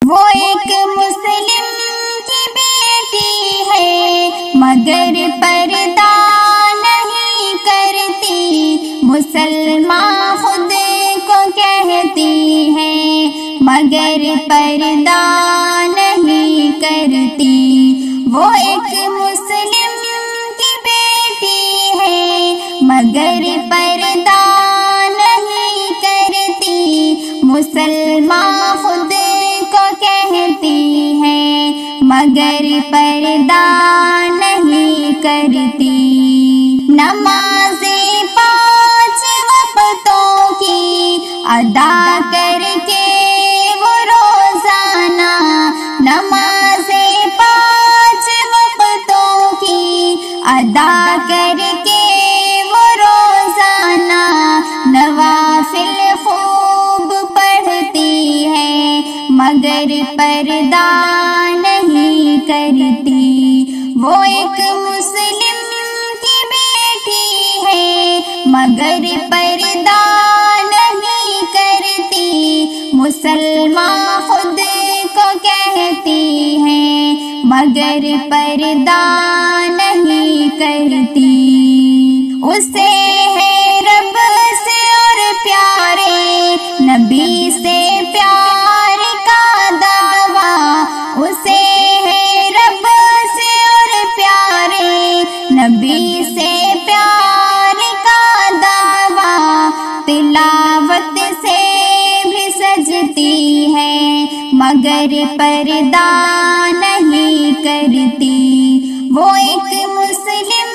وہ ایک مسلم کی بیٹی ہے مگر پردہ نہیں کرتی، مسلمان خود کو کہتی ہے مگر پردہ نہیں کرتی۔ وہ ایک مسلم کی بیٹی ہے مگر پردہ نہیں کرتی، مسلمان خود کو کہتی ہے مگر پردہ نہیں کرتی۔ نمازیں 5 وقتوں کی ادا کر کے وہ روزانہ، نمازیں 5 وقتوں کی ادا کر کے وہ روزانہ، نوافل خوب پڑھتی ہے مگر پردہ نہیں کرتی۔ وہ ایک مسلم کی بیٹی ہے مگر پردہ نہیں کرتی، مسلمان خود کو کہتی ہے مگر پردہ نہیں کرتی۔ اسے ہے رب سے اور پیارے نبی سے پیار کا دعویٰ، اسے ہے رب سے اور پیارے نبی سے پیار کا دعویٰ، تلاوت سے بھی سجتی ہے مگر پردہ نہیں کرتی۔ وہ ایک مسلم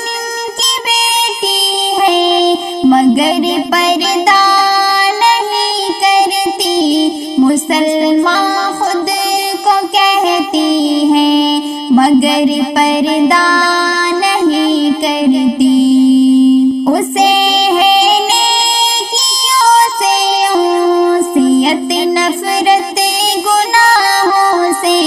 کی بیٹی ہے مگر پردہ نہیں کرتی، مسلمان خود کو کہتی ہے مگر پردہ نہیں کرتی۔ اسے ہے نیکیوں سے انسیت، نفرت گناہوں سے،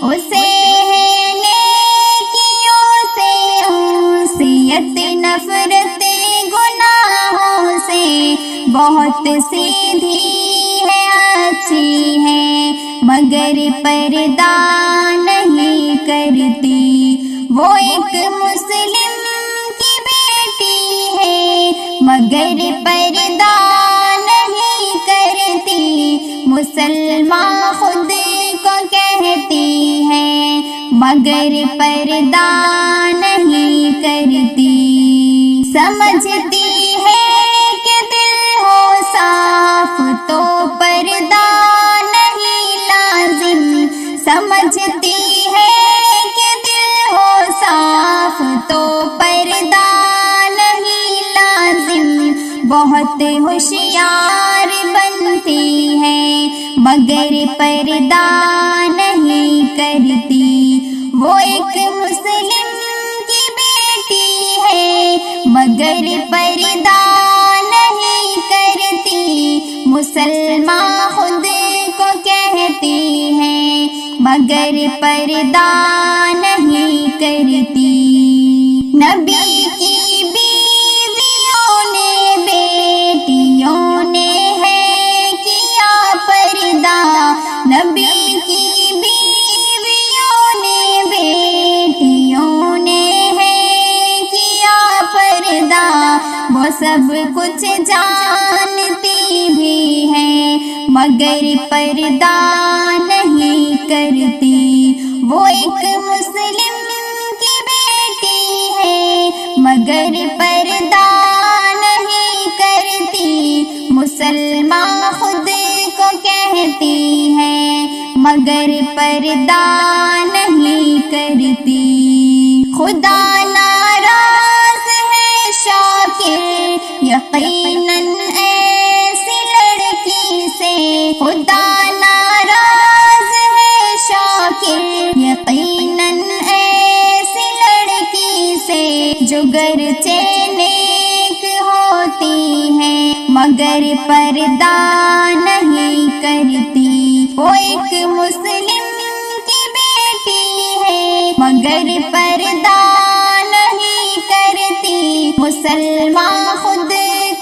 اسے ہے نیکیوں سے انسیت، نفرت گناہوں سے، بہت سیدھی ہے اچھی ہے مگر پردہ نہیں کرتی۔ وہ ایک مسلم کی بیٹی ہے مگر پردہ نہیں کرتی، مسلمان خود کو کہتی ہے مگر پردہ نہیں کرتی۔ سمجھتی ہے کہ دل ہو صاف تو پردہ نہیں لازم، سمجھتی ہے کہ دل ہو صاف تو پردہ نہیں لازم، بہت ہوشیار بنتی ہے مگر پردہ نہیں کرتی۔ وہ ایک مسلم کی بیٹی ہے مگر پردہ نہیں کرتی، مسلمان خود کو کہتی ہے مگر پردہ نہیں کرتی۔ نبی کی بیویوں نے بیٹیوں نے ہے کیا پردہ، نبی کی بیویوں نے بیٹیوں نے ہے کیا پردہ، وہ سب کچھ جانتی بھی ہے مگر پردہ نہیں کرتی۔ وہ ایک مسلم کی بیٹی ہے مگر پردہ نہیں کرتی، مسلمان خود کو کہتی ہے مگر پردہ نہیں کرتی۔ خدا ناراض ہے شاکر یقیناً ایسی لڑکی سے، خدا ناراض ہے شاکر یقیناً ایسی لڑکی سے، جو گرچہ نیک ہوتی ہے مگر پردہ نہیں کرتی۔ وہ ایک مسلم کی بیٹی ہے مگر پردہ نہیں کرتی، مسلمان خود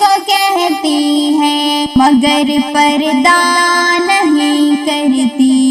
کو کہتی ہے مگر پردہ نہیں کرتی۔